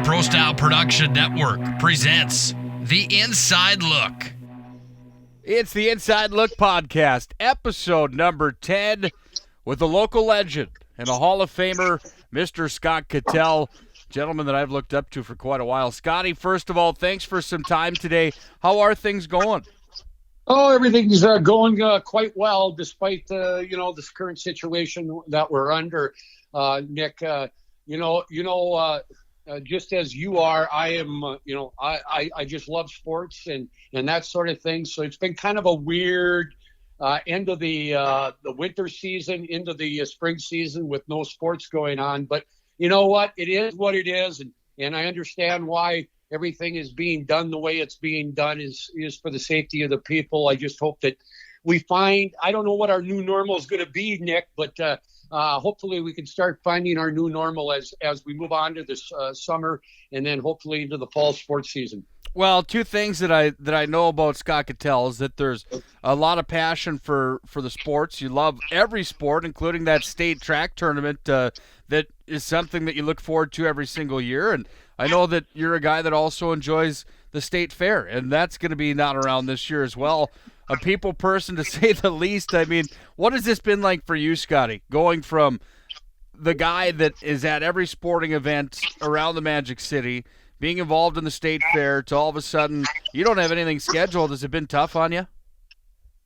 Pro Style Production Network presents The Inside Look. It's the Inside Look podcast, episode number 10, with a local legend and a Hall of Famer, Mr. Scott Kittell, gentleman that I've looked up to for quite a while. Scotty, first of all, thanks for some time today. How are things going? Oh, everything's going quite well, despite this current situation that we're under, Nick. Just as you are, I am. I just love sports and that sort of thing. So it's been kind of a weird end of the winter season into the spring season with no sports going on. But you know what? It is what it is, and I understand why everything is being done the way it's being done is for the safety of the people. I just hope that we find, I don't know what our new normal is going to be, Nick, but hopefully we can start finding our new normal as we move on to this summer and then hopefully into the fall sports season. Well, two things that I know about Scott Kittell is that there's a lot of passion for the sports. You love every sport, including that state track tournament that is something that you look forward to every single year. And I know that you're a guy that also enjoys the state fair, and that's going to be not around this year as well. A people person, to say the least. I mean, what has this been like for you, Scotty, going from the guy that is at every sporting event around the Magic City, being involved in the state fair, to all of a sudden you don't have anything scheduled? Has it been tough on you?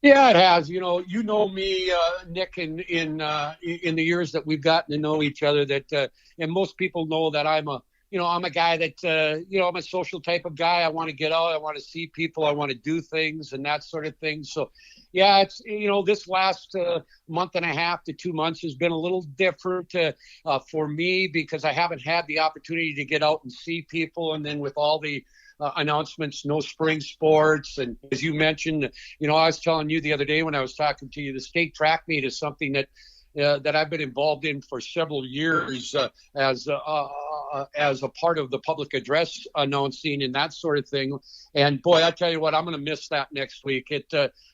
Yeah, it has. You know me, Nick, in the years that we've gotten to know each other. That and most people know that I'm a guy that I'm a social type of guy. I want to get out. I want to see people. I want to do things and that sort of thing. So, yeah, it's this last month and a half to 2 months has been a little different for me because I haven't had the opportunity to get out and see people. And then with all the announcements, no spring sports. And as you mentioned, I was telling you the other day when I was talking to you, the state track meet is something that I've been involved in for several years as a part of the public address announcing and that sort of thing. And boy, I tell you what, I'm going to miss that next week.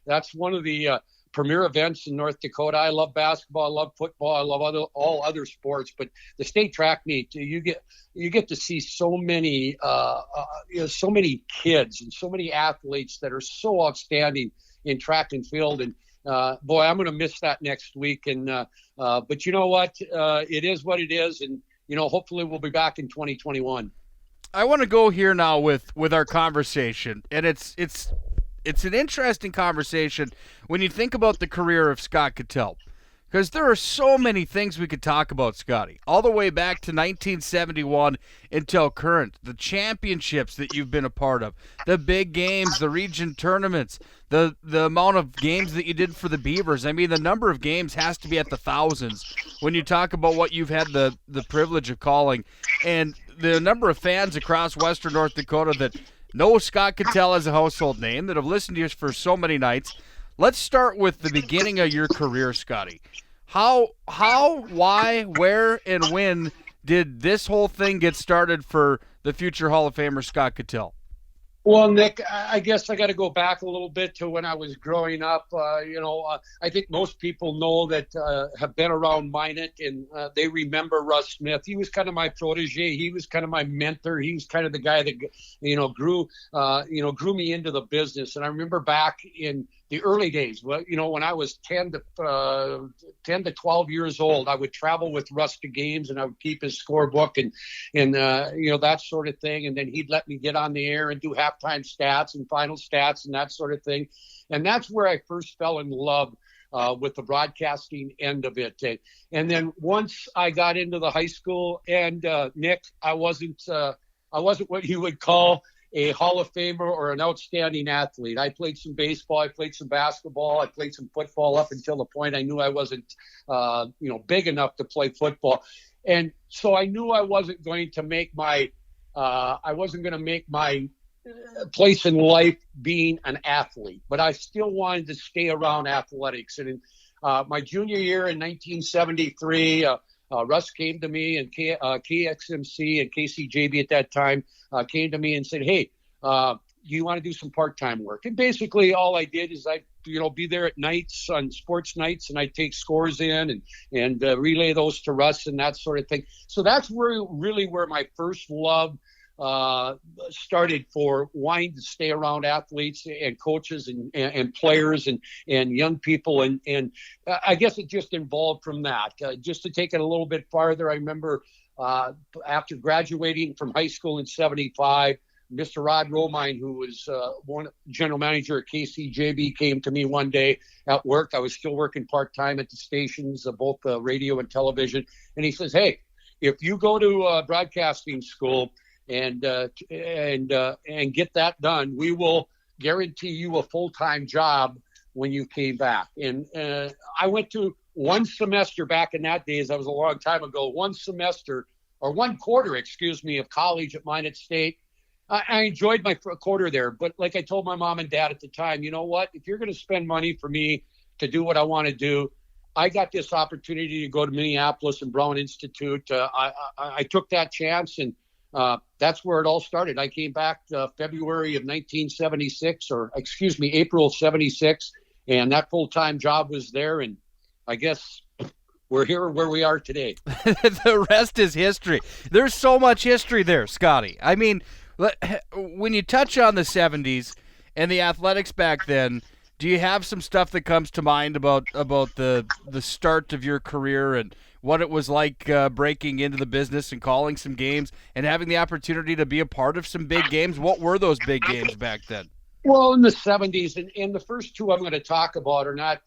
That's one of the premier events in North Dakota. I love basketball, I love football, I love all other sports, but the state track meet, you get to see so many kids and so many athletes that are so outstanding in track and field. And boy, I'm going to miss that next week. And but you know what? It is what it is. And, hopefully we'll be back in 2021. I want to go here now with our conversation. And it's an interesting conversation when you think about the career of Scott Kittell. Because there are so many things we could talk about, Scotty, all the way back to 1971 until current. The championships that you've been a part of, the big games, the region tournaments, the amount of games that you did for the Beavers. I mean, the number of games has to be at the thousands when you talk about what you've had the privilege of calling. And the number of fans across western North Dakota that know Scott Kittell as a household name, that have listened to you for so many nights. Let's start with the beginning of your career, Scotty. How, why, where, and when did this whole thing get started for the future Hall of Famer Scott Kittell? Well, Nick, I guess I got to go back a little bit to when I was growing up. I think most people know that have been around Minot, and they remember Russ Smith. He was kind of my protege. He was kind of my mentor. He was kind of the guy that, grew me into the business. And I remember back in the early days, when I was 10 to 12 years old, I would travel with Russ to games, and I would keep his scorebook and that sort of thing. And then he'd let me get on the air and do halftime stats and final stats and that sort of thing. And that's where I first fell in love with the broadcasting end of it. And then once I got into the high school, and Nick, I wasn't what you would call a Hall of Famer or an outstanding athlete. I played some baseball, I played some basketball, I played some football up until the point I knew I wasn't, big enough to play football. And so I knew I wasn't going to make my place in life being an athlete, but I still wanted to stay around athletics. And in my junior year in 1973, Russ came to me, and KXMC and KCJB at that time came to me and said, "Hey, do you want to do some part-time work?" And basically all I did is I be there at nights on sports nights, and I'd take scores in and relay those to Russ and that sort of thing. So that's where my first love started for wanting to stay around athletes and coaches and players and young people. And I guess it just involved from that. Just to take it a little bit farther, I remember after graduating from high school in 75, Mr. Rod Romine, who was one general manager at KCJB, came to me one day at work. I was still working part-time at the stations, both radio and television. And he says, hey, if you go to broadcasting school and get that done, we will guarantee you a full-time job when you came back. And I went to one semester back in that days. That was a long time ago. One quarter, of college at Minot State. I enjoyed my quarter there, but like I told my mom and dad at the time, you know what? If you're going to spend money for me to do what I want to do, I got this opportunity to go to Minneapolis and Brown Institute. I took that chance, and that's where it all started. I came back February of 1976, April of 76, and that full-time job was there, and I guess we're here where we are today. The rest is history. There's so much history there, Scotty. I mean, when you touch on the 70s and the athletics back then, do you have some stuff that comes to mind about the start of your career and what it was like breaking into the business and calling some games and having the opportunity to be a part of some big games? What were those big games back then? Well, in the 70s, and the first two I'm going to talk about are not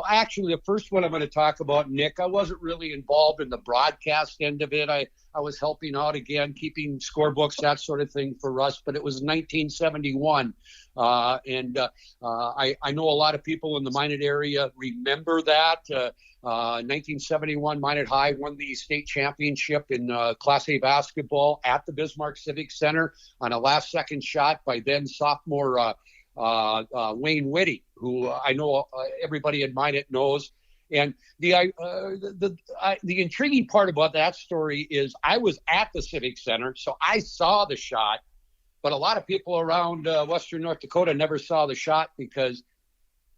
actually, the first one I'm going to talk about, Nick, I wasn't really involved in the broadcast end of it. I was helping out again, keeping scorebooks, that sort of thing for Russ, but it was 1971. I know a lot of people in the Minot area remember that. 1971, Minot High won the state championship in Class A basketball at the Bismarck Civic Center on a last-second shot by then sophomore Wayne Whitty, who I know everybody in Minot knows. And the intriguing part about that story is I was at the Civic Center, so I saw the shot, but a lot of people around Western North Dakota never saw the shot because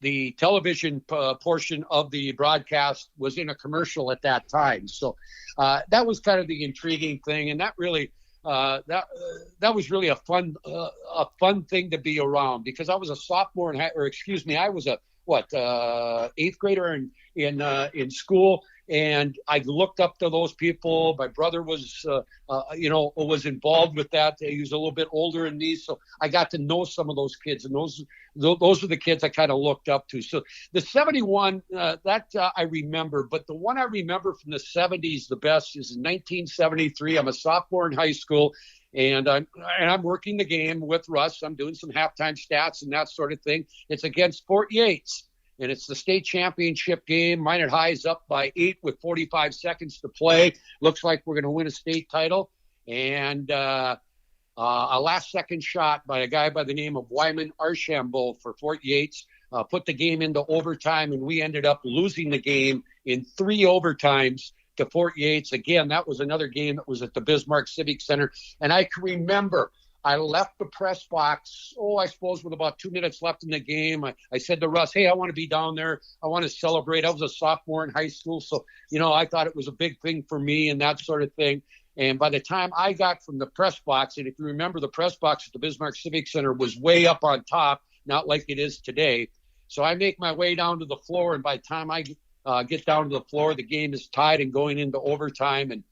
the television portion of the broadcast was in a commercial at that time. So that was kind of the intriguing thing, and that really that was really a fun thing to be around because I was a sophomore I was a eighth grader in school, and I looked up to those people. My brother was involved with that. He was a little bit older than me, so I got to know some of those kids, and those are the kids I kind of looked up to. So the 71 I remember, but the one I remember from the 70s the best is in 1973. I'm a sophomore in high school. And I'm working the game with Russ. I'm doing some halftime stats and that sort of thing. It's against Fort Yates, and it's the state championship game. Minot High is up by 8 with 45 seconds to play. Looks like we're going to win a state title. And a last-second shot by a guy by the name of Wyman Archambault for Fort Yates put the game into overtime, and we ended up losing the game in 3 overtimes to Fort Yates. Again, that was another game that was at the Bismarck Civic Center. And I can remember I left the press box, I suppose with about 2 minutes left in the game. I said to Russ, hey, I want to be down there. I want to celebrate. I was a sophomore in high school. So, I thought it was a big thing for me and that sort of thing. And by the time I got from the press box, and if you remember, the press box at the Bismarck Civic Center was way up on top, not like it is today. So I make my way down to the floor, and by the time I get down to the floor, the game is tied and going into overtime. And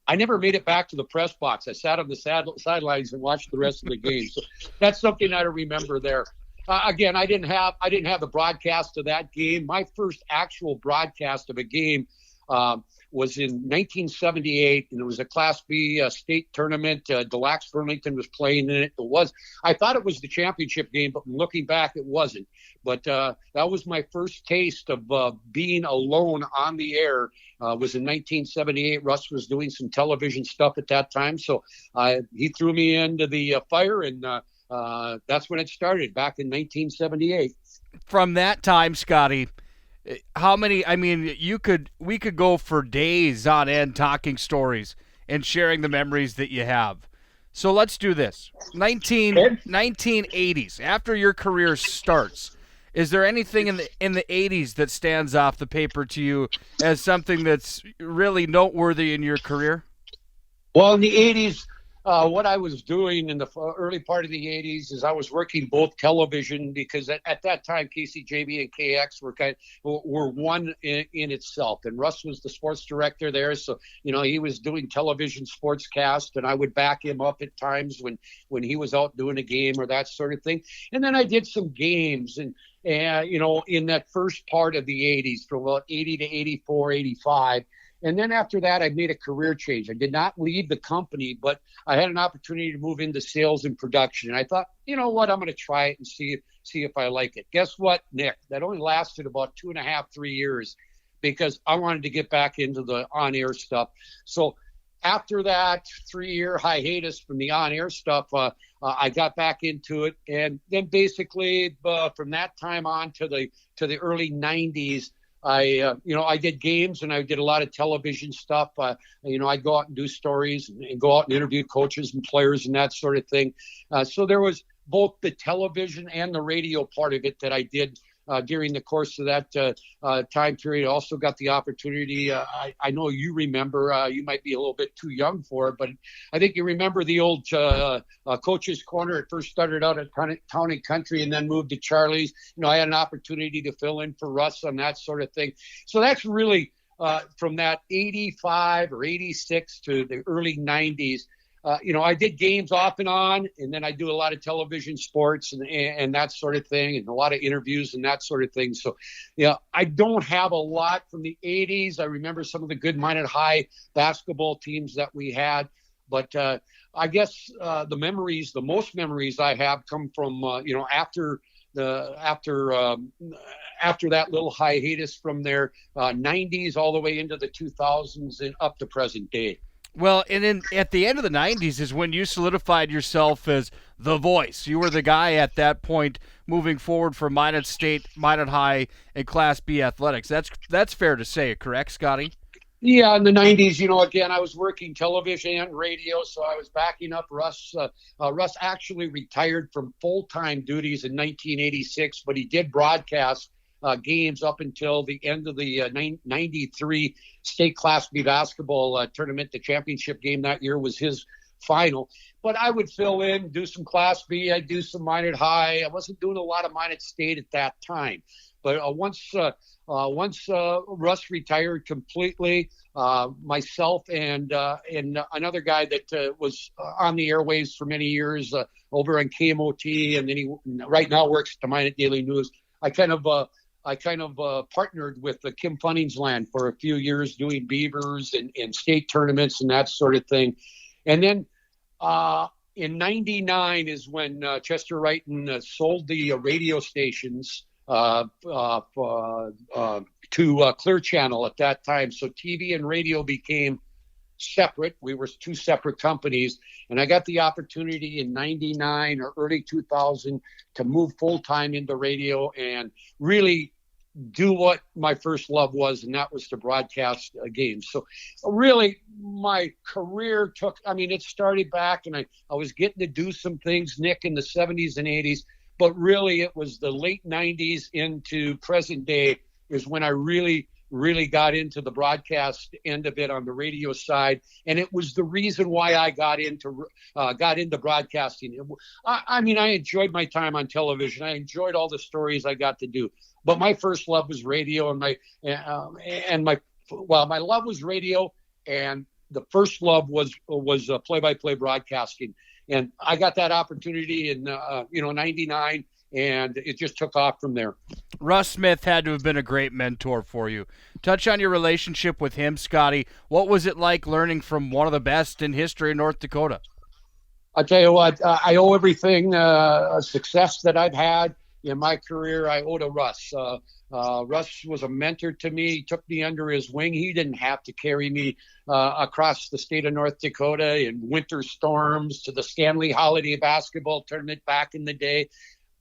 I never made it back to the press box. I sat on the sidelines and watched the rest of the game. So that's something I remember there. Again, I didn't have the broadcast of that game. My first actual broadcast of a game was in 1978, and it was a Class B state tournament. Delax Burlington was playing in it. I thought it was the championship game, but looking back, it wasn't. But that was my first taste of being alone on the air. Was in 1978. Russ was doing some television stuff at that time, so he threw me into the fire, and that's when it started back in 1978. From that time, Scotty, how many? I mean, we could go for days on end talking stories and sharing the memories that you have. So let's do this. 1980s. After your career starts, is there anything in the 80s that stands off the paper to you as something that's really noteworthy in your career? Well, in the 80s, What I was doing in the early part of the 80s is I was working both television because at that time KCJB and KX were one in itself, and Russ was the sports director there, so he was doing television sportscast, and I would back him up at times when he was out doing a game or that sort of thing. And then I did some games and in that first part of the 80s from about 80 to 84, 85. And then after that, I made a career change. I did not leave the company, but I had an opportunity to move into sales and production. And I thought, you know what, I'm going to try it and see if I like it. Guess what, Nick? That only lasted about 2.5, 3 years because I wanted to get back into the on-air stuff. So after that 3-year hiatus from the on-air stuff, I got back into it. And then basically from that time on to the early 90s, I did games and I did a lot of television stuff. I'd go out and do stories and go out and interview coaches and players and that sort of thing. So there was both the television and the radio part of it that I did during the course of that time period. I also got the opportunity. I know you remember, you might be a little bit too young for it, but I think you remember the old Coach's Corner. It first started out at Town and Country and then moved to Charlie's. I had an opportunity to fill in for Russ on that sort of thing. So that's really from that 85 or 86 to the early 90s. I did games off and on, and then I do a lot of television sports and that sort of thing, and a lot of interviews and that sort of thing. So, I don't have a lot from the 80s. I remember some of the good Minot High basketball teams that we had, but I guess the most memories I have come from, after that little hiatus from their 90s all the way into the 2000s and up to present day. Well, and then at the end of the 90s is when you solidified yourself as the voice. You were the guy at that point moving forward for Minot State, Minot High, and Class B athletics. That's fair to say, correct, Scotty? Yeah, in the 90s, again, I was working television and radio, so I was backing up Russ. Russ actually retired from full-time duties in 1986, but he did broadcast games up until the end of the 93 state Class B basketball tournament. The championship game that year was his final. But I would fill in, do some Class B. I'd do some Minot High. I wasn't doing a lot of Minot State at that time. But once Russ retired completely, myself and another guy that was on the airwaves for many years over on KMOT, and then he right now works at the Minot Daily News. I kind of partnered with Kim Funningsland for a few years doing Beavers and state tournaments and that sort of thing. And then in 99 is when Chester Wrighton sold the radio stations to Clear Channel at that time. So TV and radio became separate. We were two separate companies. And I got the opportunity in 99 or early 2000 to move full-time into radio and really do what my first love was, and that was to broadcast games. So really my career it started back and I was getting to do some things, Nick, in the 70s and 80s, but really it was the late 90s into present day is when I really got into the broadcast end of it on the radio side. And it was the reason why I got into broadcasting. I enjoyed my time on television. I enjoyed all the stories I got to do. But my first love was radio, and my love was radio, and the first love was play-by-play broadcasting. And I got that opportunity in 99, and it just took off from there. Russ Smith had to have been a great mentor for you. Touch on your relationship with him, Scotty. What was it like learning from one of the best in history in North Dakota? I'll tell you what, I owe everything, success that I've had in my career, I owe to Russ. Russ was a mentor to me. He took me under his wing. He didn't have to carry me across the state of North Dakota in winter storms to the Stanley Holiday Basketball Tournament back in the day.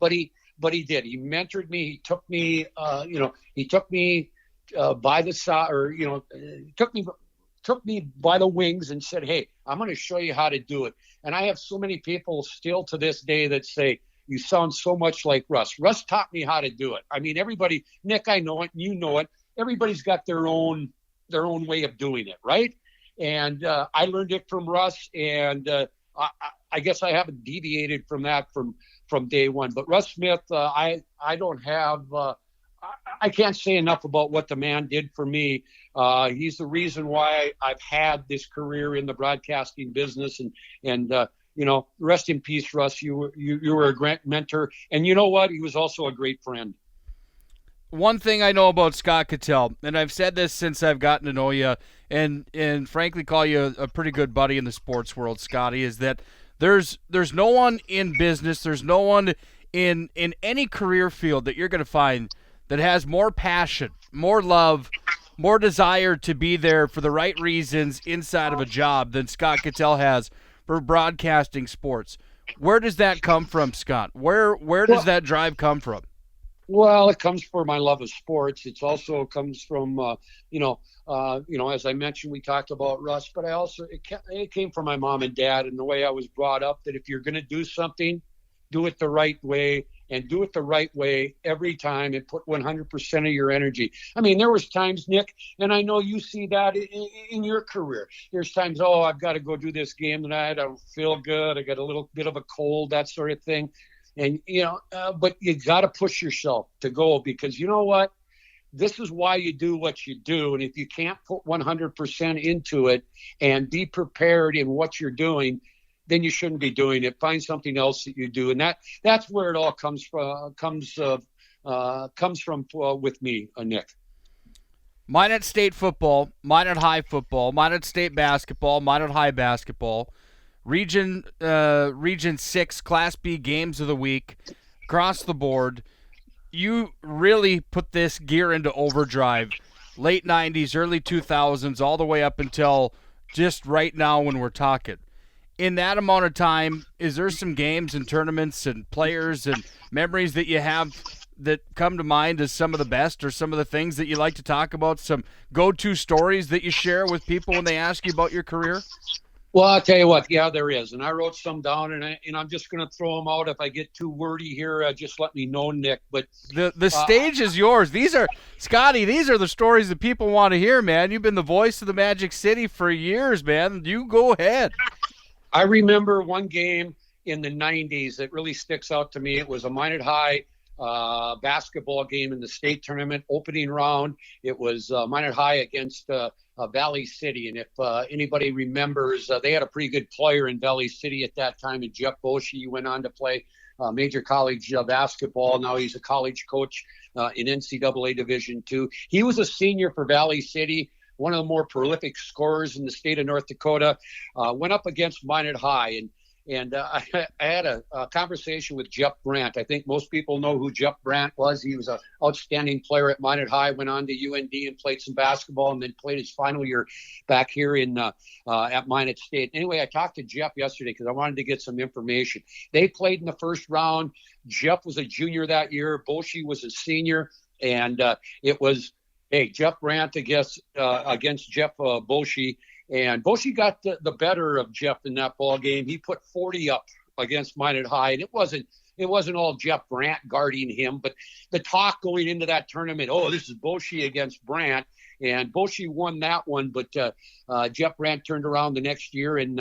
But he did. He mentored me. He took me, by the side, or took me by the wings and said, "Hey, I'm going to show you how to do it." And I have so many people still to this day that say, "You sound so much like Russ." Russ taught me how to do it. I mean, everybody, Nick, I know it, you know it. Everybody's got their own way of doing it, right? And I learned it from Russ, and I guess I haven't deviated from that from day one. But Russ Smith, I don't have. I can't say enough about what the man did for me. He's the reason why I've had this career in the broadcasting business, and rest in peace, Russ. You were a great mentor, and you know what? He was also a great friend. One thing I know about Scott Kittell, and I've said this since I've gotten to know you, and frankly call you a pretty good buddy in the sports world, Scotty, is that there's no one in business, there's no one in any career field that you're going to find that has more passion, more love, more desire to be there for the right reasons inside of a job than Scott Kittell has for broadcasting sports. Where does that come from, Scott? Where does that drive come from? Well, it comes from my love of sports. It also comes from, as I mentioned, we talked about Russ, but it came from my mom and dad and the way I was brought up, that if you're going to do something, do it the right way, and do it the right way every time, and put 100% of your energy. I mean, there was times, Nick, and I know you see that in your career. There's times, I've got to go do this game tonight. I don't feel good. I got a little bit of a cold, that sort of thing. And, but you got to push yourself to go, because you know what? This is why you do what you do. And if you can't put 100% into it and be prepared in what you're doing, then you shouldn't be doing it. Find something else that you do. And that's where it all comes from with me, Nick. Minot State football, Minot High football, Minot State basketball, Minot High basketball, Region 6 Class B games of the week, across the board. You really put this gear into overdrive. Late 90s, early 2000s, all the way up until just right now when we're talking. In that amount of time, is there some games and tournaments and players and memories that you have that come to mind as some of the best, or some of the things that you like to talk about, some go-to stories that you share with people when they ask you about your career? Well, I'll tell you what, yeah, there is. And I wrote some down, and I'm just going to throw them out. If I get too wordy here, just let me know, Nick. But the stage is yours. Scotty, these are the stories that people want to hear, man. You've been the voice of the Magic City for years, man. You go ahead. I remember one game in the 90s that really sticks out to me. It was a Minot High basketball game in the state tournament, opening round. It was Minot High against Valley City. And if anybody remembers, they had a pretty good player in Valley City at that time, and Jeff Boschee. He went on to play major college basketball. Now he's a college coach in NCAA Division II. He was a senior for Valley City, one of the more prolific scorers in the state of North Dakota. Went up against Minot High, and I had a conversation with Jeff Brandt. I think most people know who Jeff Brandt was. He was an outstanding player at Minot High, went on to UND and played some basketball, and then played his final year back here at Minot State. Anyway, I talked to Jeff yesterday because I wanted to get some information. They played in the first round. Jeff was a junior that year. Boschee was a senior, and it was Jeff Brandt against Jeff Boschee. And Boschee got the better of Jeff in that ball game. He put 40 up against Minot High, and it wasn't all Jeff Brandt guarding him, but the talk going into that tournament, this is Boschee against Brandt, and Boschee won that one. But Jeff Brandt turned around the next year, and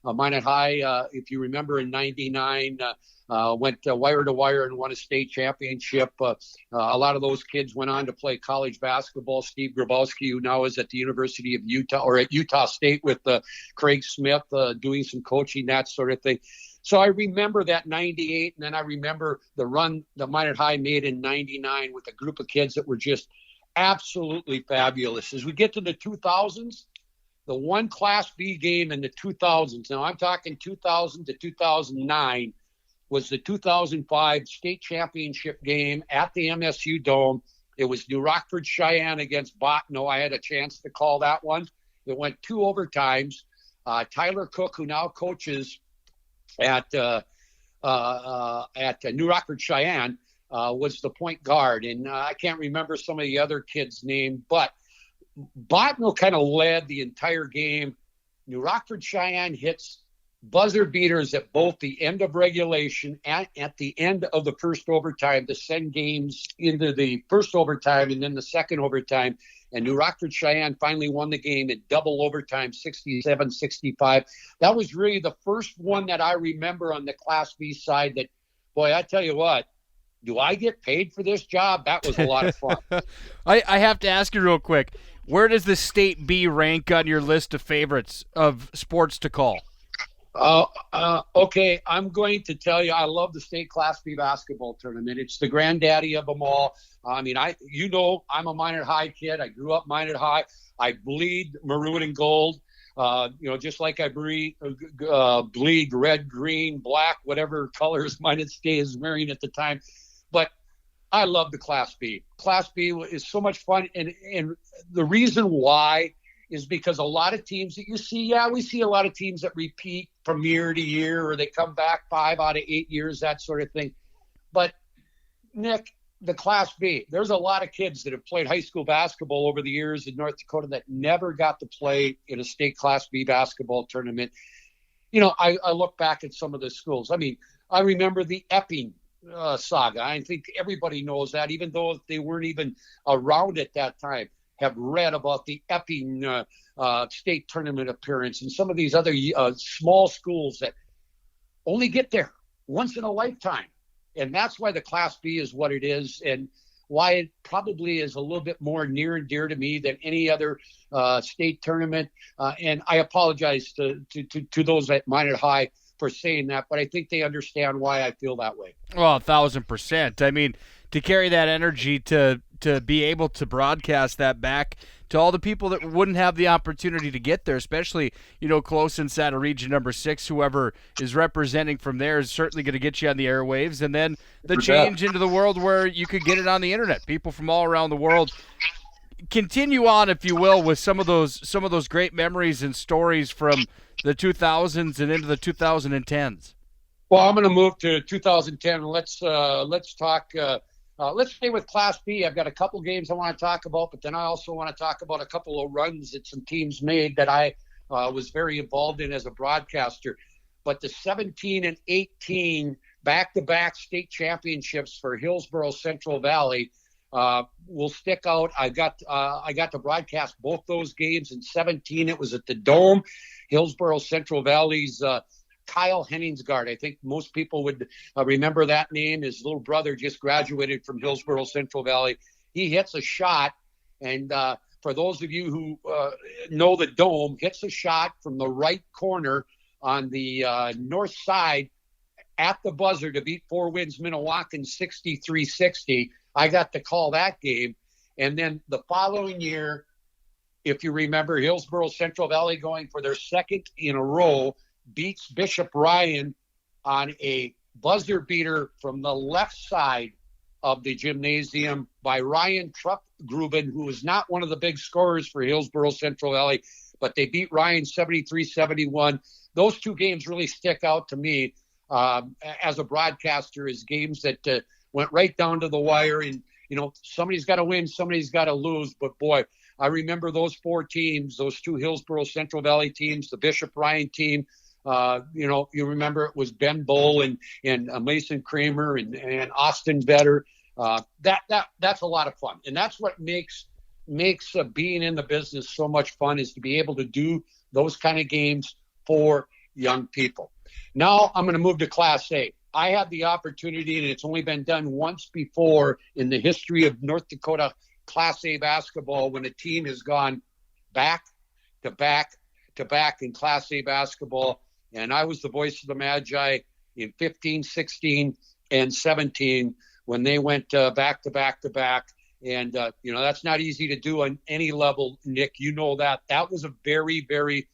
Minot High, if you remember, in '99. Went wire to wire and won a state championship. A lot of those kids went on to play college basketball. Steve Grabowski, who now is at the University of Utah, or at Utah State with Craig Smith, doing some coaching, that sort of thing. So I remember that 98, and then I remember the run that Minot High made in 99 with a group of kids that were just absolutely fabulous. As we get to the 2000s, the one Class B game in the 2000s, now I'm talking 2000 to 2009, was the 2005 state championship game at the MSU Dome. It was New Rockford Cheyenne against Bottineau. I had a chance to call that one. It went 2 overtimes. Tyler Cook, who now coaches at New Rockford Cheyenne, was the point guard. And I can't remember some of the other kids' names, but Bottineau kind of led the entire game. New Rockford Cheyenne hits buzzer beaters at both the end of regulation and at the end of the first overtime to send games into the first overtime and then the second overtime. and New Rockford Cheyenne finally won the game in double overtime, 67-65. That was really the first one that I remember on the Class B side that, boy, I tell you what, do I get paid for this job? That was a lot of fun. I have to ask you real quick, where does the State B rank on your list of favorites of sports to call? Okay, I'm going to tell you, I love the state Class B basketball tournament. It's the granddaddy of them all. I mean, I'm a Minot High kid. I grew up Minot High. I bleed maroon and gold, just like I bleed red, green, black, whatever colors Minot State is wearing at the time. But I love the Class B. Class B is so much fun, and the reason why is because a lot of teams that you see, we see a lot of teams that repeat from year to year, or they come back 5 out of 8 years, that sort of thing. But, Nick, the Class B, there's a lot of kids that have played high school basketball over the years in North Dakota that never got to play in a state Class B basketball tournament. I look back at some of the schools. I mean, I remember the Epping saga. I think everybody knows that, even though they weren't even around at that time. Have read about the Epping state tournament appearance and some of these other small schools that only get there once in a lifetime. And that's why the Class B is what it is, and why it probably is a little bit more near and dear to me than any other state tournament. And I apologize to those at Minot High for saying that, but I think they understand why I feel that way. Well, 1,000%. I mean, to carry that energy, to be able to broadcast that back to all the people that wouldn't have the opportunity to get there, especially, close inside of Region number 6, whoever is representing from there is certainly going to get you on the airwaves. And then the change into the world where you could get it on the internet. People from all around the world. Continue on, if you will, with some of those great memories and stories from the 2000s and into the 2010s. Well, I'm going to move to 2010. Let's talk. Let's stay with Class B. I've got a couple games I want to talk about, but then I also want to talk about a couple of runs that some teams made that I was very involved in as a broadcaster. But the 17 and 18 back-to-back state championships for Hillsborough Central Valley will stick out. I got to broadcast both those games. In 17, it was at the Dome. Hillsborough Central Valley's Kyle Henningsgaard. I think most people would remember that name. His little brother just graduated from Hillsborough Central Valley. He hits a shot, and for those of you who know the Dome, hits a shot from the right corner on the north side at the buzzer to beat Four Winds Minnewacan 63-60. I got to call that game. And then the following year, if you remember, Hillsborough Central Valley, going for their second in a row, beats Bishop Ryan on a buzzer beater from the left side of the gymnasium by Ryan Truckgruben, who was not one of the big scorers for Hillsborough Central Valley, but they beat Ryan 73-71. Those two games really stick out to me as a broadcaster as games that went right down to the wire. And, somebody's got to win, somebody's got to lose. But, boy, I remember those four teams, those two Hillsborough Central Valley teams, the Bishop Ryan team. You remember it was Ben Bull and Mason Kramer and Austin Vetter. That's a lot of fun. And that's what makes being in the business so much fun, is to be able to do those kind of games for young people. Now I'm going to move to Class A. I had the opportunity, and it's only been done once before in the history of North Dakota Class A basketball, when a team has gone back to back to back in Class A basketball. And I was the voice of the Magi in 15, 16, and 17 when they went back to back to back. And, that's not easy to do on any level, Nick. You know that. That was a very, very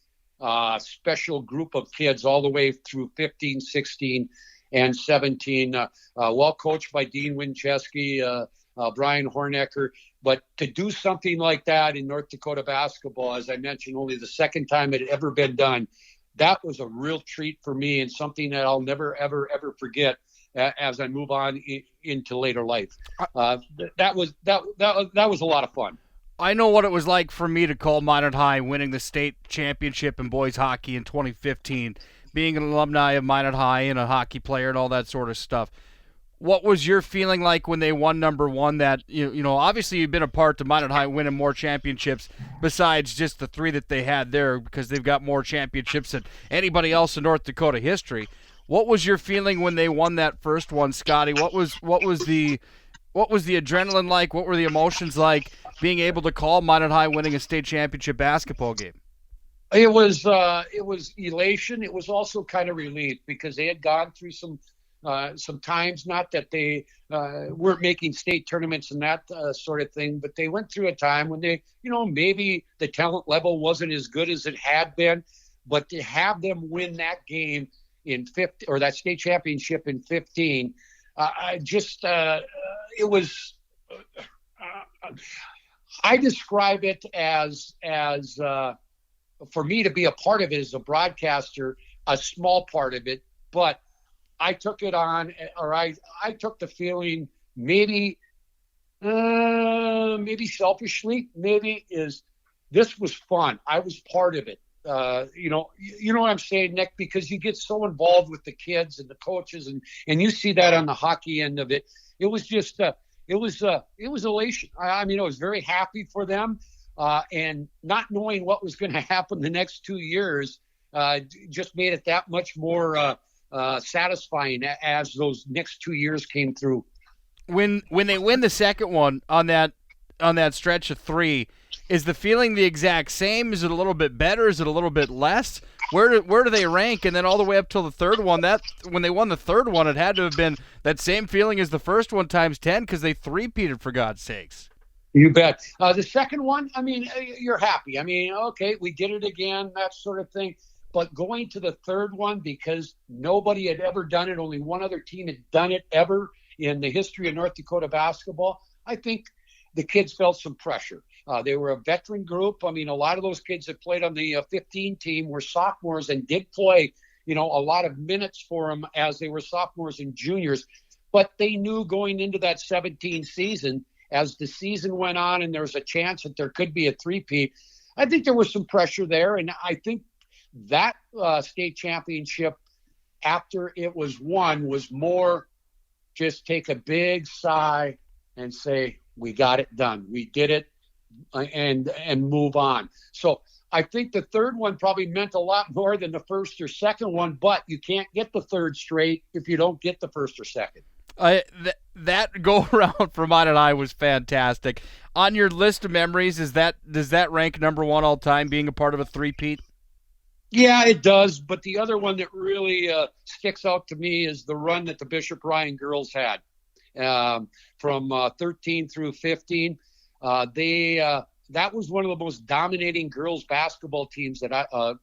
special group of kids all the way through 15, 16, and 17. Well coached by Dean Winchesky, Brian Hornecker. But to do something like that in North Dakota basketball, as I mentioned, only the second time it had ever been done, that was a real treat for me, and something that I'll never, ever, ever forget as I move on into later life. That was a lot of fun. I know what it was like for me to call Minot High winning the state championship in boys hockey in 2015, being an alumni of Minot High and a hockey player and all that sort of stuff. what was your feeling like when they won number one? That obviously you've been a part to Minot High winning more championships besides just the 3 that they had there, because they've got more championships than anybody else in North Dakota history. What was your feeling when they won that first one, Scotty? What was the adrenaline like? What were the emotions like being able to call Minot High winning a state championship basketball game? It was elation. It was also kind of relief, because they had gone through some times, not that they weren't making state tournaments and that sort of thing, but they went through a time when they, maybe the talent level wasn't as good as it had been, but to have them win that game in 15, or that state championship in 15, it was. I describe it as for me to be a part of it as a broadcaster, a small part of it, but I took it on, or I took the feeling, maybe selfishly, this was fun. I was part of it. You know what I'm saying, Nick, because you get so involved with the kids and the coaches, and you see that on the hockey end of it. It was just, it was elation. I was very happy for them, and not knowing what was going to happen the next 2 years just made it that much more satisfying as those next 2 years came through. When they win the second one on that stretch of 3, is the feeling the exact same? Is it a little bit better? Is it a little bit less? Where do they rank? And then all the way up till the third one, when they won the third one, it had to have been that same feeling as the first one times 10, because they three-peated, for God's sakes. You bet. The second one, you're happy. Okay, we did it again, that sort of thing. But going to the third one, because nobody had ever done it, only one other team had done it ever in the history of North Dakota basketball, I think the kids felt some pressure. They were a veteran group. A lot of those kids that played on the 15 team were sophomores and did play, a lot of minutes for them as they were sophomores and juniors. But they knew going into that 17 season, as the season went on and there was a chance that there could be a three-peat, I think there was some pressure there. And I think that state championship, after it was won, was more just take a big sigh and say, we got it done. We did it, and move on. So I think the third one probably meant a lot more than the first or second one, but you can't get the third straight if you don't get the first or second. That go-around for Minot High was fantastic. On your list of memories, does that rank number one all time, being a part of a three-peat? Yeah, it does. But the other one that really sticks out to me is the run that the Bishop Ryan girls had from 13 through 15. That was one of the most dominating girls basketball teams that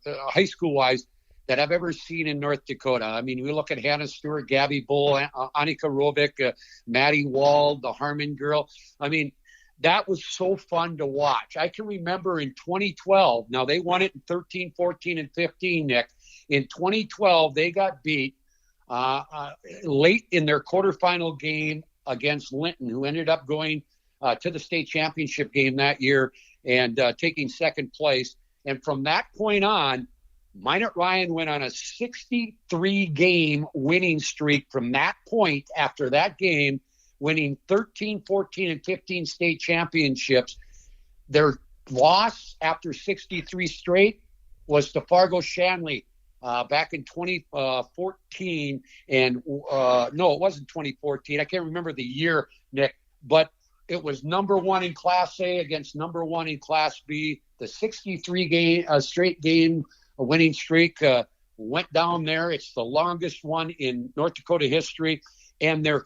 high school-wise, that I've ever seen in North Dakota. We look at Hannah Stewart, Gabby Bull, Annika Rovick, Maddie Wald, the Harmon girl. That was so fun to watch. I can remember in 2012, now they won it in 13, 14, and 15, Nick. In 2012, they got beat late in their quarterfinal game against Linton, who ended up going to the state championship game that year and taking second place. And from that point on, Minot Ryan went on a 63-game winning streak from that point after that game, winning 13, 14, and 15 state championships. Their loss after 63 straight was to Fargo Shanley back in 2014. And no, it wasn't 2014. I can't remember the year, Nick, but it was number one in Class A against number one in Class B. The 63 straight game winning streak went down there. It's the longest one in North Dakota history. And their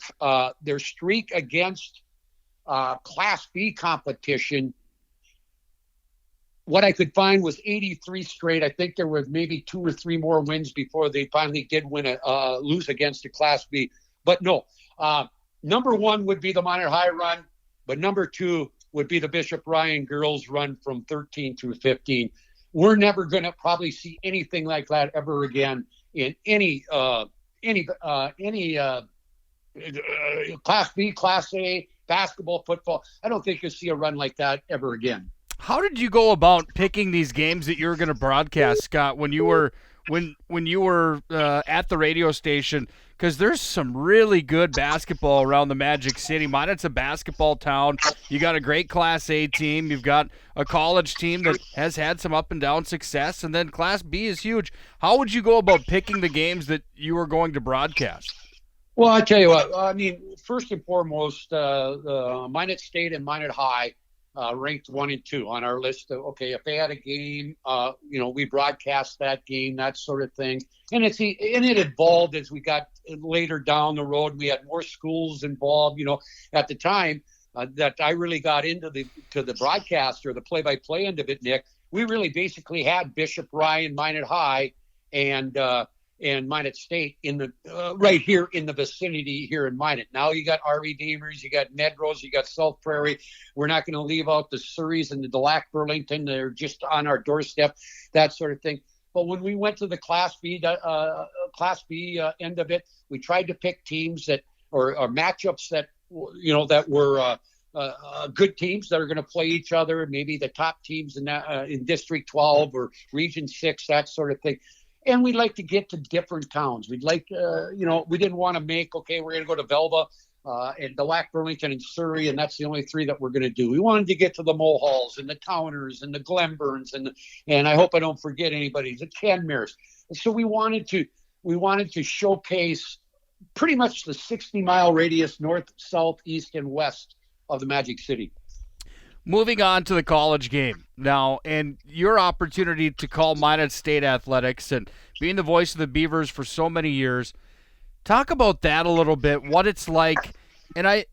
streak against Class B competition, what I could find was 83 straight. I think there were maybe 2 or 3 more wins before they finally did lose against the Class B. But no, number one would be the Minot High run, but number 2 would be the Bishop Ryan girls run from 13 through 15. We're never going to probably see anything like that ever again in any Class B, Class A, basketball, football. I don't think you'll see a run like that ever again. How did you go about picking these games that you were going to broadcast, Scott, when you were when you were at the radio station, because there's some really good basketball around the Magic City. Minot's a basketball town. You got a great Class A team. You've got a college team that has had some up and down success, and then Class B is huge. How would you go about picking the games that you were going to broadcast? Well, I tell you what. I mean, first and foremost, Minot State and Minot High ranked 1 and 2 on our list. Okay, if they had a game, we broadcast that game, that sort of thing. And it evolved as we got later down the road. We had more schools involved. At the time that I really got into the broadcast or the play-by-play end of it, Nick, we really basically had Bishop Ryan, Minot High, and Minot State in the right here in the vicinity here in Minot. Now you got our Redeemers, you got Nedros, you got South Prairie. We're not going to leave out the Surreys and the Delac Burlington. They're just on our doorstep, that sort of thing. But when we went to the Class B end of it, we tried to pick teams that or matchups that that were good teams that are going to play each other. Maybe the top teams in District 12 or Region 6, that sort of thing. And we'd like to get to different towns. We'd like, we didn't want to make, we're going to go to Velva and Delac, Burlington, and Surrey, and that's the only 3 that we're going to do. We wanted to get to the Mulhalls and the Towners and the Glenburns and I hope I don't forget anybody, the Kenmares. So we wanted to showcase pretty much the 60-mile radius north, south, east, and west of the Magic City. Moving on to the college game now, and your opportunity to call Minot State athletics and being the voice of the Beavers for so many years. Talk about that a little bit, what it's like. And I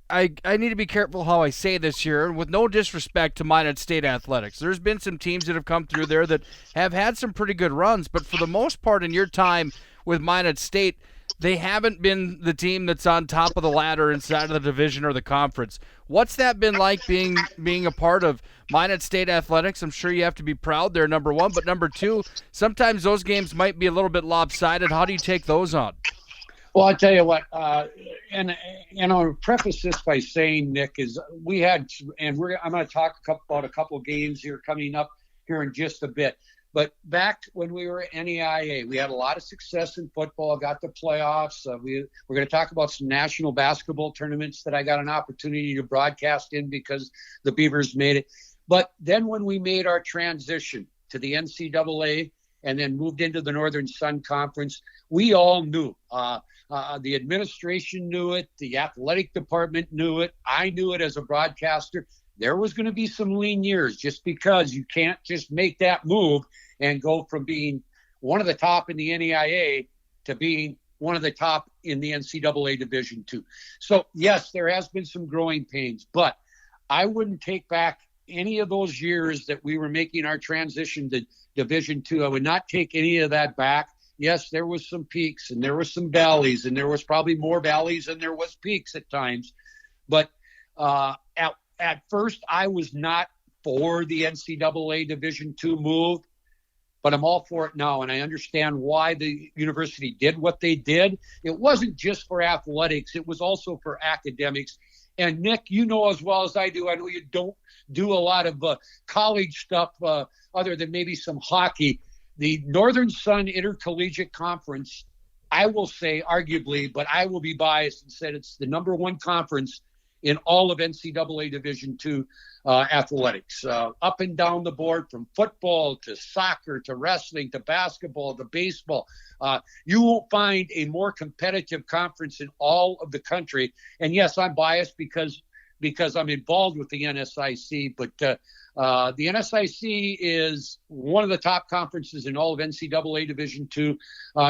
need to be careful how I say this here, with no disrespect to Minot State athletics. There's been some teams that have come through there that have had some pretty good runs, but for the most part in your time with Minot State, they haven't been the team that's on top of the ladder inside of the division or the conference. What's that been like being a part of Minot State athletics? I'm sure you have to be proud there, number one. But number two, sometimes those games might be a little bit lopsided. How do you take those on? Well, I'll tell you what, and I'll preface this by saying, Nick, is we had, and I'm going to talk about a couple of games here coming up here in just a bit. But back when we were at NEIA, we had a lot of success in football, got the playoffs. We're going to talk about some national basketball tournaments that I got an opportunity to broadcast in because the Beavers made it. But then when we made our transition to the NCAA and then moved into the Northern Sun Conference, we all knew. The administration knew it. The athletic department knew it. I knew it as a broadcaster. There was going to be some lean years just because you can't just make that move and go from being one of the top in the NEIA to being one of the top in the NCAA Division II. So, yes, there has been some growing pains, but I wouldn't take back any of those years that we were making our transition to Division II. I would not take any of that back. Yes, there was some peaks and there was some valleys, and there was probably more valleys than there was peaks at times. But at first, I was not for the NCAA Division II move, but I'm all for it now, and I understand why the university did what they did. It wasn't just for athletics. It was also for academics. And, Nick, you know as well as I do, I know you don't do a lot of college stuff other than maybe some hockey. The Northern Sun Intercollegiate Conference, I will say arguably, but I will be biased and said it's the number one conference in all of NCAA Division II athletics, up and down the board, from football to soccer to wrestling to basketball to baseball. You won't find a more competitive conference in all of the country. And yes, I'm biased because I'm involved with the NSIC, but the NSIC is one of the top conferences in all of NCAA Division II.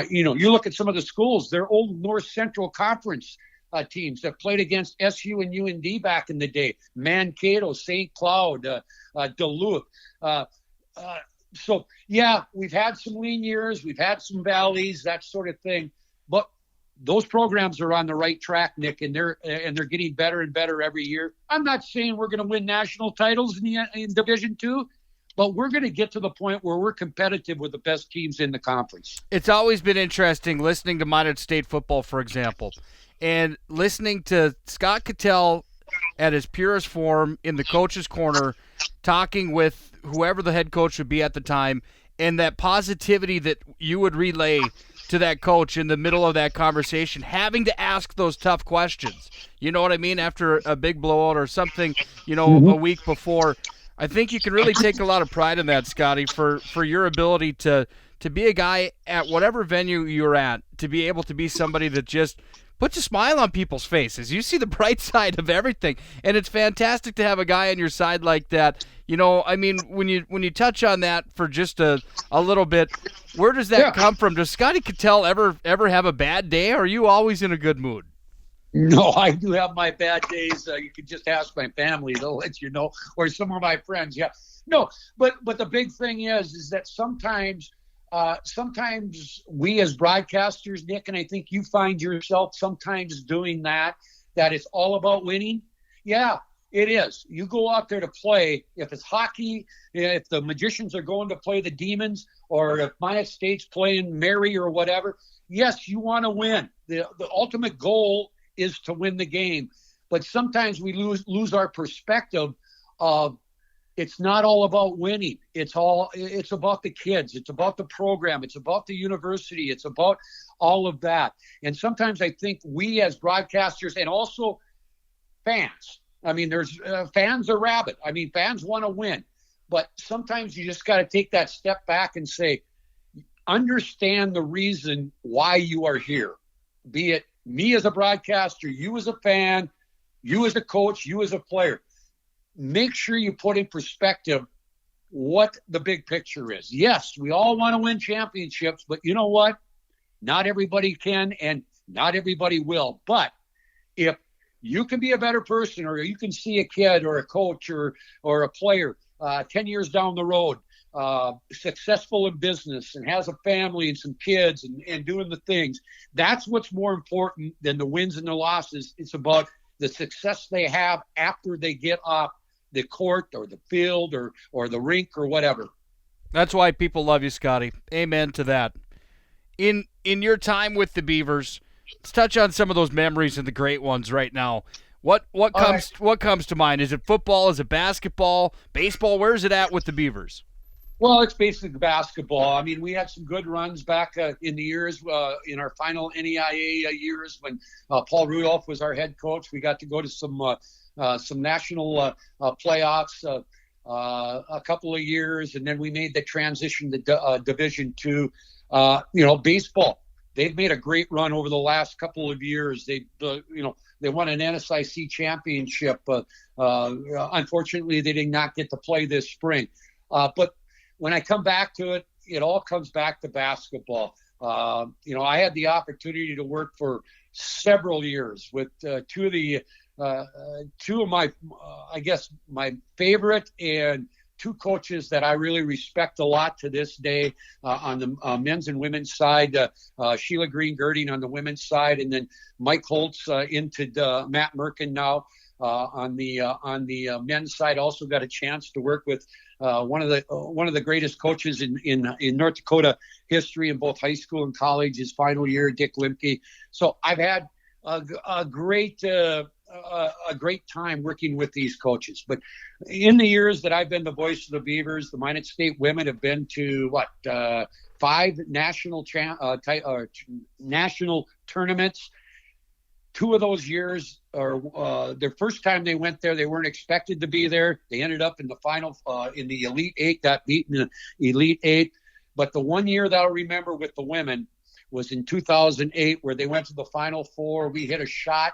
You look at some of the schools, they're old North Central Conference teams that played against SU and UND back in the day, Mankato, St. Cloud, Duluth. So, yeah, we've had some lean years, we've had some valleys, that sort of thing. But those programs are on the right track, Nick, and they're getting better and better every year. I'm not saying we're going to win national titles in Division II, but we're going to get to the point where we're competitive with the best teams in the conference. It's always been interesting listening to Minot State football, for example, and listening to Scott Kittell at his purest form in the coach's corner, talking with whoever the head coach would be at the time, and that positivity that you would relay to that coach in the middle of that conversation, having to ask those tough questions. You know what I mean? After a big blowout or something, a week before. I think you can really take a lot of pride in that, Scotty, for your ability to be a guy at whatever venue you're at, to be able to be somebody that just puts a smile on people's faces. You see the bright side of everything, and it's fantastic to have a guy on your side like that. When you touch on that for just a little bit, where does that come from? Does Scotty Kittell ever have a bad day, or are you always in a good mood? No, I do have my bad days. You can just ask my family; they'll let you know, or some of my friends. Yeah, no, but the big thing is that sometimes we as broadcasters, Nick, and I think you find yourself sometimes doing that it's all about winning. Yeah, it is. You go out there to play. If it's hockey, if the Magicians are going to play the Demons, or if Minot State's playing Mary or whatever, yes, you want to win. The ultimate goal is to win the game. But sometimes we lose our perspective of it's not all about winning. It's about the kids. It's about the program. It's about the university. It's about all of that. And sometimes I think we as broadcasters, and also fans, there's fans are rabid. Fans want to win. But sometimes you just got to take that step back and say, understand the reason why you are here. Be it me as a broadcaster, you as a fan, you as a coach, you as a player. Make sure you put in perspective what the big picture is. Yes, we all want to win championships, but you know what? Not everybody can, and not everybody will. But if you can be a better person, or you can see a kid or a coach or a player 10 years down the road, successful in business and has a family and some kids and doing the things, that's what's more important than the wins and the losses. It's about the success they have after they get off the court or the field or the rink or whatever. That's why people love you, Scotty. Amen to that. In your time with the Beavers, let's touch on some of those memories and the great ones right now. What comes to mind? Is it football? Is it basketball? Baseball? Where's it at with the Beavers? Well, it's basically basketball. We had some good runs back in the years, in our final NEIA years when Paul Rudolph was our head coach. We got to go to some national playoffs a couple of years, and then we made the transition to Division II. Baseball. They've made a great run over the last couple of years. They won an NSIC championship. Unfortunately, they did not get to play this spring. But when I come back to it, it all comes back to basketball. I had the opportunity to work for several years with two of my, my favorite and two coaches that I really respect a lot to this day on the men's and women's side. Sheila Green-Girding on the women's side, and then Mike Holtz into Matt Merkin now on the men's side. Also got a chance to work with one of the greatest coaches in North Dakota history in both high school and college. His final year, Dick Limke. So I've had a great time working with these coaches. But in the years that I've been the voice of the Beavers, the Minot State women have been to 5 national tournaments. 2 of those years are their first time they went there. They weren't expected to be there. They ended up in the final, in the Elite 8, got beaten in the Elite 8. But the one year that I'll remember with the women was in 2008, where they went to the Final Four. We hit a shot,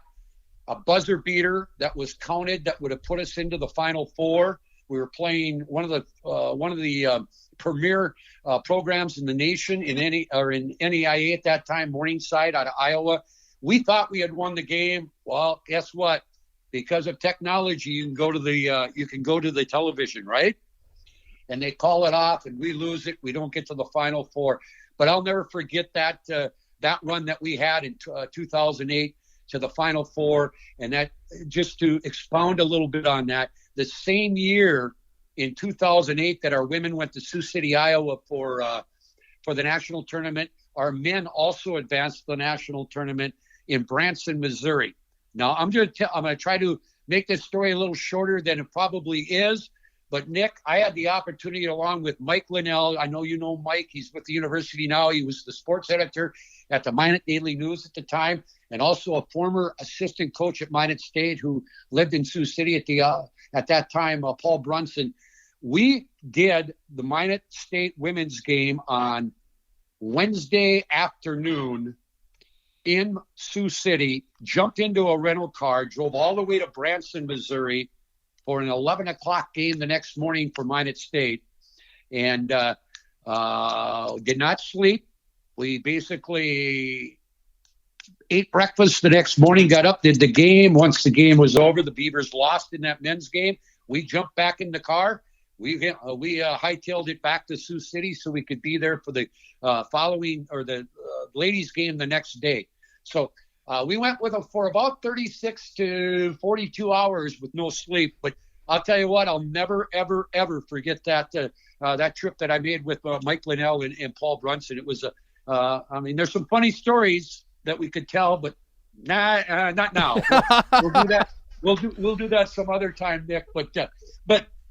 a buzzer beater that was counted that would have put us into the Final Four. We were playing one of the premier programs in the nation in NEIA at that time, Morningside out of Iowa. We thought we had won the game. Well, guess what? Because of technology, you can go to the television, right? And they call it off, and we lose it. We don't get to the Final Four. But I'll never forget that run that we had in 2008 to the Final Four. And that, just to expound a little bit on that, the same year in 2008 that our women went to Sioux City, Iowa for the national tournament, our men also advanced to the national tournament in Branson, Missouri. Now, I'm going to try to make this story a little shorter than it probably is, But Nick, I had the opportunity along with Mike Linnell. I know you know Mike. He's with the university now. He was the sports editor at the Minot Daily News at the time, and also a former assistant coach at Minot State who lived in Sioux City at that time, Paul Brunson. We did the Minot State women's game on Wednesday afternoon in Sioux City, jumped into a rental car, drove all the way to Branson, Missouri for an 11 o'clock game the next morning for Minot State, and did not sleep. We basically ate breakfast the next morning, got up, did the game. Once the game was over, the Beavers lost in that men's game. We jumped back in the car. We hightailed it back to Sioux City so we could be there for the ladies game the next day. So we went for about 36 to 42 hours with no sleep. But I'll tell you what, I'll never, ever, ever forget that trip that I made with Mike Linnell and Paul Brunson. It was there's some funny stories that we could tell, but not now. We'll do that. We'll do that some other time, Nick. But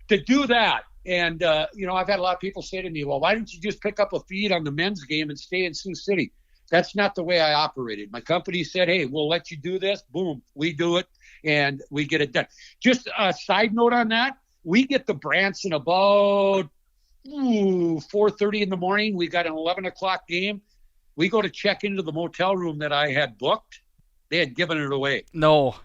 to do that, and I've had a lot of people say to me, "Well, why didn't you just pick up a feed on the men's game and stay in Sioux City?" That's not the way I operated. My company said, "Hey, we'll let you do this." Boom, we do it, and we get it done. Just a side note on that: we get to Branson about 4:30 in the morning. We got an 11 o'clock game. We go to check into the motel room that I had booked. They had given it away. No.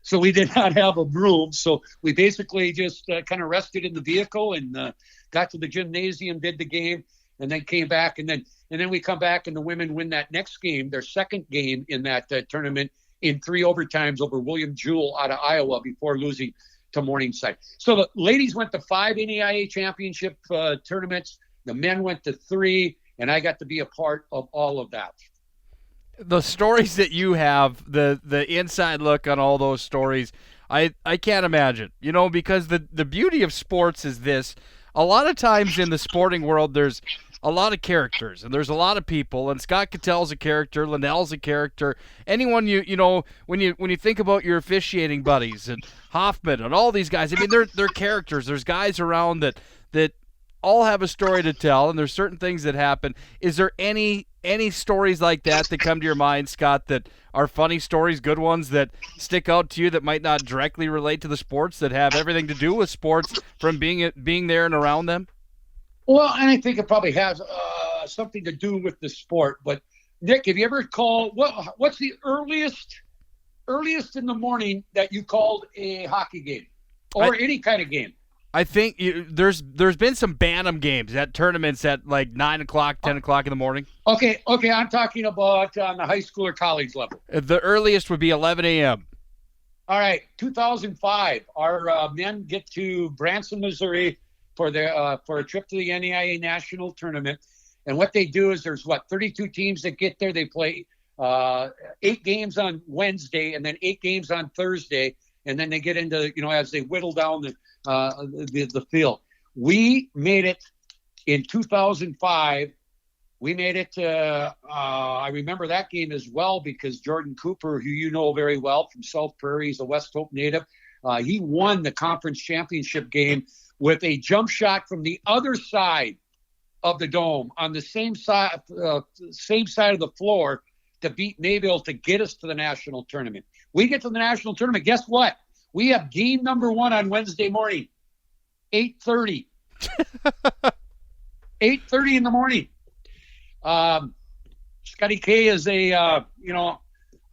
So we did not have a room. So we basically just kind of rested in the vehicle and got to the gymnasium, did the game, and then came back. And then we come back and the women win that next game, their second game in that tournament, in 3 overtimes over William Jewell out of Iowa before losing to Morningside. So the ladies went to 5 NEIA championship tournaments. The men went to 3, and I got to be a part of all of that. The stories that you have, the inside look on all those stories, I can't imagine. Because the beauty of sports is this. A lot of times in the sporting world, there's a lot of characters, and there's a lot of people, and Scott Kittell's a character, Linnell's a character. Anyone when you think about your officiating buddies and Hoffman and all these guys, I mean, they're characters. There's guys around that all have a story to tell, and there's certain things that happen. Is there any stories like that come to your mind, Scott, that are funny stories, good ones that stick out to you that might not directly relate to the sports, that have everything to do with sports from being there and around them? Well, and I think it probably has something to do with the sport. But Nick, have you ever called? What's the earliest in the morning that you called a hockey game or any kind of game? I think there's been some Bantam games at tournaments at like 9 o'clock, 10 o'clock in the morning. Okay, I'm talking about on the high school or college level. The earliest would be 11 a.m. All right, 2005. Our men get to Branson, Missouri for a trip to the NEIA National Tournament. And what they do is there's 32 teams that get there. They play 8 games on Wednesday and then 8 games on Thursday. And then they get into, as they whittle down the field. We made it in 2005. We made it. I remember that game as well because Jordan Cooper, who you know very well from South Prairie, he's a West Hope native. He won the conference championship game with a jump shot from the other side of the dome on the same side of the floor to beat Mayville to get us to the national tournament. We get to the national tournament. Guess what? We have game number 1 on Wednesday morning, 8:30. 8:30 in the morning. Scotty K is I'm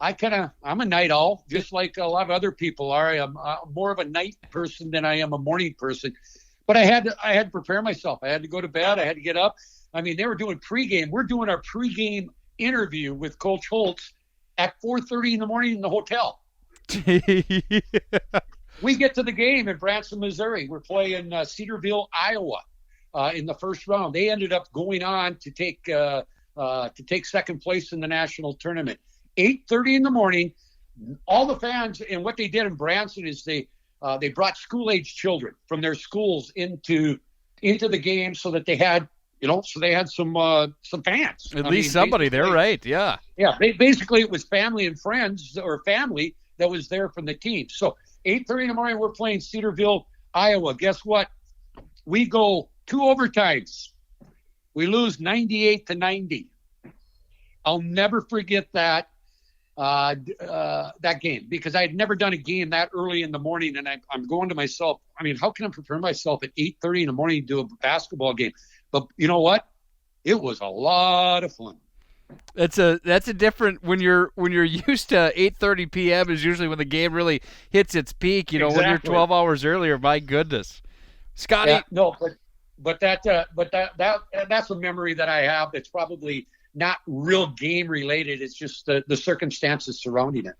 a night owl, just like a lot of other people are. I'm more of a night person than I am a morning person. But I had to prepare myself. I had to go to bed. I had to get up. I mean, they were doing pregame. We're doing our pregame interview with Coach Holtz at 4:30 in the morning in the hotel. We get to the game in Branson, Missouri. We're playing Cedarville, Iowa, in the first round. They ended up going on to take second place in the national tournament. 8:30 in the morning. All the fans, and what they did in Branson is they brought school-age children from their schools into the game so that they had some fans. At least somebody there, right? Yeah. Yeah. Basically, it was family and friends or family that was there from the team. So 8:30 in the morning, we're playing Cedarville, Iowa. Guess what? We go 2 overtimes. We lose 98-90. I'll never forget that game, because I had never done a game that early in the morning, and I'm going to myself, I mean, how can I prepare myself at 8:30 in the morning to do a basketball game? But you know what? It was a lot of fun. That's a different, when you're used to 8:30 p.m. is usually when the game really hits its peak. You know, Exactly. When you're 12 hours earlier, my goodness, Scotty. Yeah, no, but that's a memory that I have. That's probably not real game related. It's just the circumstances surrounding it.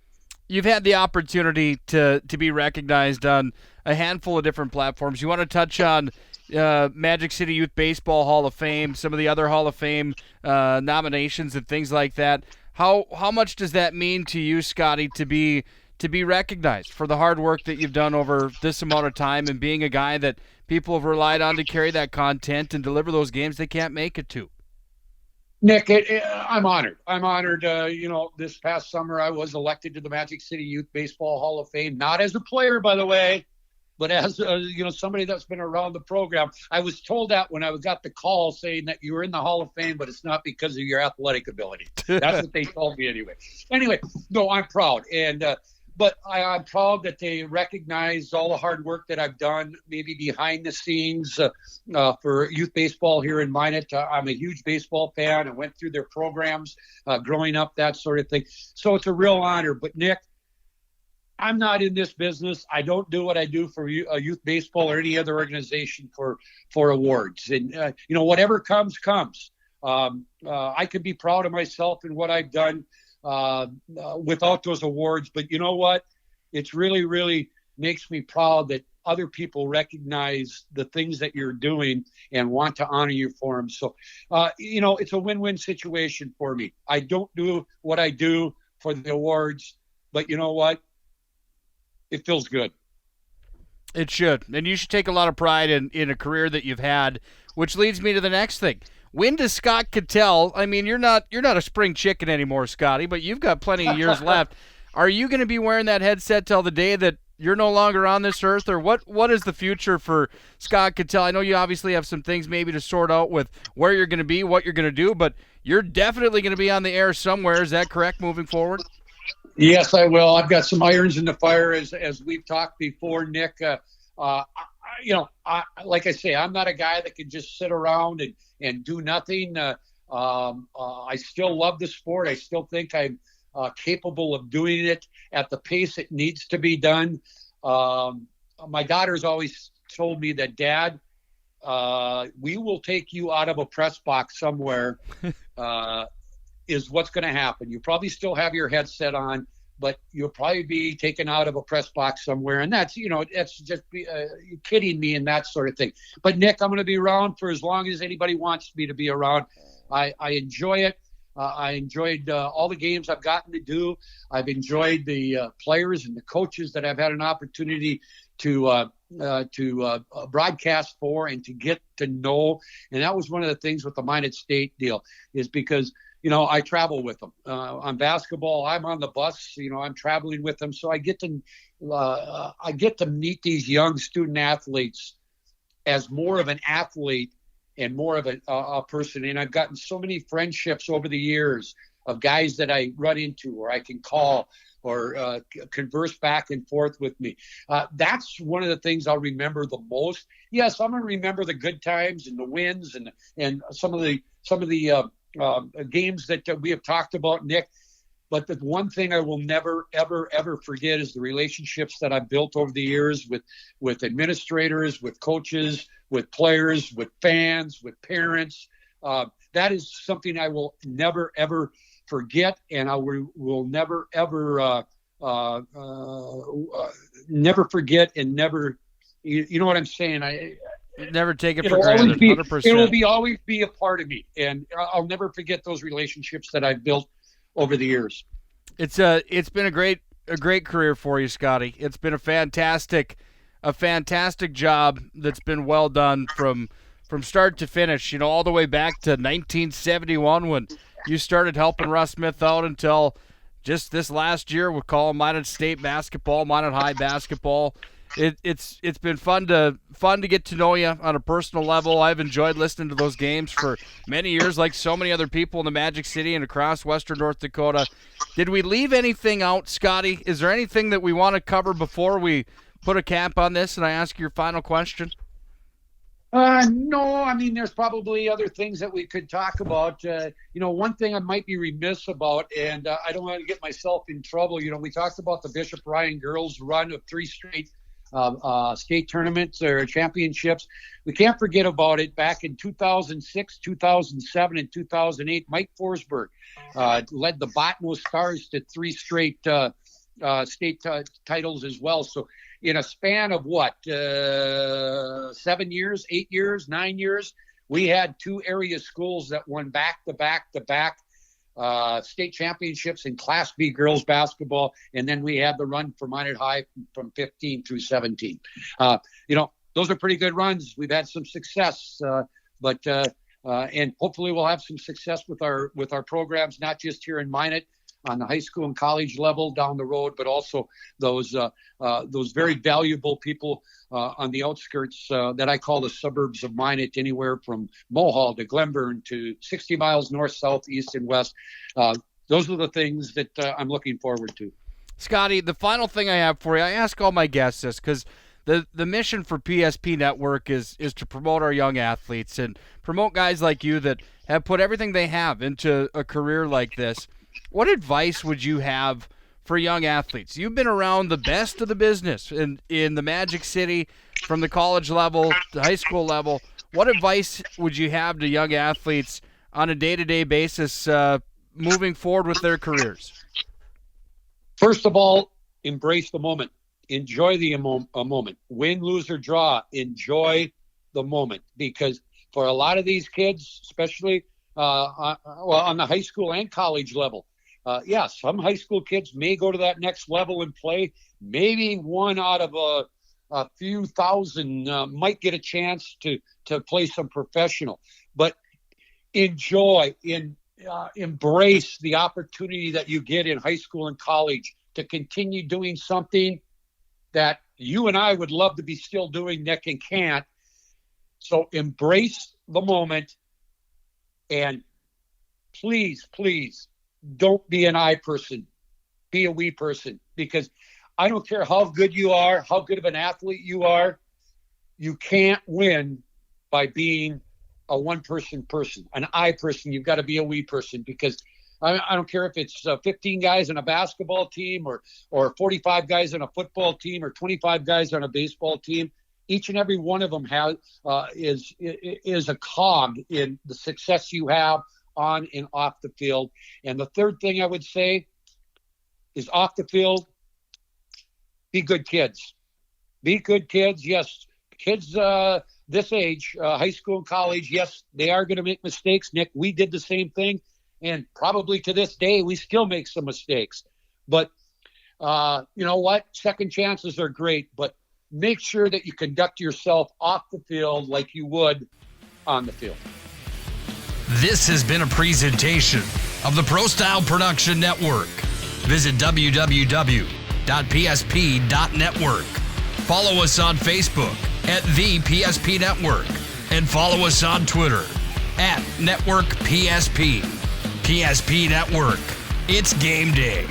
You've had the opportunity to be recognized on a handful of different platforms. You want to touch on Magic City Youth Baseball Hall of Fame, some of the other Hall of Fame nominations and things like that. How much does that mean to you, Scotty, to be recognized for the hard work that you've done over this amount of time, and being a guy that people have relied on to carry that content and deliver those games they can't make it to? Nick, I'm honored. I'm honored. This past summer I was elected to the Magic City Youth Baseball Hall of Fame, not as a player, by the way, but as somebody that's been around the program. I was told that when I got the call saying that you were in the Hall of Fame, but it's not because of your athletic ability. That's what they told me anyway. Anyway, no, I'm proud, but I'm proud that they recognize all the hard work that I've done, maybe behind the scenes for youth baseball here in Minot. I'm a huge baseball fan. I went through their programs growing up, that sort of thing. So it's a real honor. But, Nick, I'm not in this business. I don't do what I do for youth baseball or any other organization for awards. And, whatever comes. I could be proud of myself and what I've done without those awards. But you know what? It's really, really makes me proud that other people recognize the things that you're doing and want to honor you for them. So, it's a win-win situation for me. I don't do what I do for the awards, but you know what? It feels good. It should. And you should take a lot of pride in a career that you've had, which leads me to the next thing. When does Scott Kittell, I mean, you're not a spring chicken anymore, Scotty, but you've got plenty of years left. Are you going to be wearing that headset till the day that you're no longer on this earth, or what is the future for Scott Kittell? I know you obviously have some things maybe to sort out with where you're going to be, what you're going to do, but you're definitely going to be on the air somewhere. Is that correct moving forward? Yes, I will. I've got some irons in the fire, as we've talked before, Nick. Like I say, I'm not a guy that can just sit around and do nothing. I still love the sport. I still think I'm capable of doing it at the pace it needs to be done. My daughter's always told me that, Dad, we will take you out of a press box somewhere, is what's going to happen. You probably still have your headset on, but you'll probably be taken out of a press box somewhere. And that's just kidding me and that sort of thing. But Nick, I'm going to be around for as long as anybody wants me to be around. I enjoy it. I enjoyed all the games I've gotten to do. I've enjoyed the players and the coaches that I've had an opportunity to broadcast for and to get to know. And that was one of the things with the Minot State deal, is because I travel with them on basketball. I'm on the bus. I'm traveling with them, so I get to meet these young student athletes as more of an athlete and more of a person. And I've gotten so many friendships over the years of guys that I run into, or I can call, or converse back and forth with me. That's one of the things I'll remember the most. Yes, I'm going to remember the good times and the wins and some of the games that we have talked about, Nick. But the one thing I will never, ever, ever forget is the relationships that I've built over the years with administrators, with coaches, with players, with fans, with parents. That is something I will never, ever forget, and I will never, ever, never forget, and never, you know what I'm saying? Never take it for granted. 100%. It will always be a part of me, and I'll never forget those relationships that I've built over the years. It's been a great career for you, Scotty. It's been a fantastic job that's been well done from start to finish. All the way back to 1971 when you started helping Russ Smith out until just this last year with calling Minot State basketball, Minot High basketball. it's been fun to get to know you on a personal level. I've enjoyed listening to those games for many years, like so many other people in the Magic City and across Western North Dakota. Did we leave anything out, Scotty? Is there anything that we want to cover before we put a cap on this and I ask your final question? No, I mean, there's probably other things that we could talk about. One thing I might be remiss about, and I don't want to get myself in trouble. We talked about the Bishop Ryan girls run of 3 straight state tournaments or championships. We can't forget about it. Back in 2006, 2007, and 2008, Mike Forsberg led the Botno Stars to 3 straight state titles as well. So in a span of 7 years, 8 years, 9 years, we had 2 area schools that won back-to-back state championships in Class B girls basketball, and then we had the run for Minot High from 15 through 17. Those are pretty good runs. We've had some success, but hopefully we'll have some success with our programs, not just here in Minot on the high school and college level down the road, but also those very valuable people on the outskirts that I call the suburbs of Minot, anywhere from Mohall to Glenburn to 60 miles north, south, east, and west. Those are the things that I'm looking forward to. Scotty, the final thing I have for you, I ask all my guests this because the mission for PSP Network is to promote our young athletes and promote guys like you that have put everything they have into a career like this. What advice would you have for young athletes? You've been around the best of the business in the Magic City, from the college level to high school level. What advice would you have to young athletes on a day-to-day basis moving forward with their careers? First of all, embrace the moment. Enjoy the moment. Win, lose, or draw. Enjoy the moment. Because for a lot of these kids, especially on the high school and college level, some high school kids may go to that next level and play. Maybe one out of a few thousand might get a chance to play some professional. But enjoy, embrace the opportunity that you get in high school and college to continue doing something that you and I would love to be still doing, Nick, and can't. So embrace the moment, and please, don't be an I person. Be a we person, because I don't care how good you are, how good of an athlete you are, you can't win by being a one-person person, an I person. You've got to be a we person, because I don't care if it's 15 guys on a basketball team or 45 guys on a football team or 25 guys on a baseball team. Each and every one of them is a cog in the success you have on and off the field. And the third thing I would say is, off the field, be good kids. Be good kids. Yes, kids this age, high school and college, yes, they are going to make mistakes. Nick, we did the same thing. And probably to this day, we still make some mistakes. But you know what? Second chances are great. But make sure that you conduct yourself off the field like you would on the field. This has been a presentation of the Pro Style Production Network. Visit www.psp.network. Follow us on Facebook at The PSP Network, and follow us on Twitter at Network PSP. PSP Network. It's game day.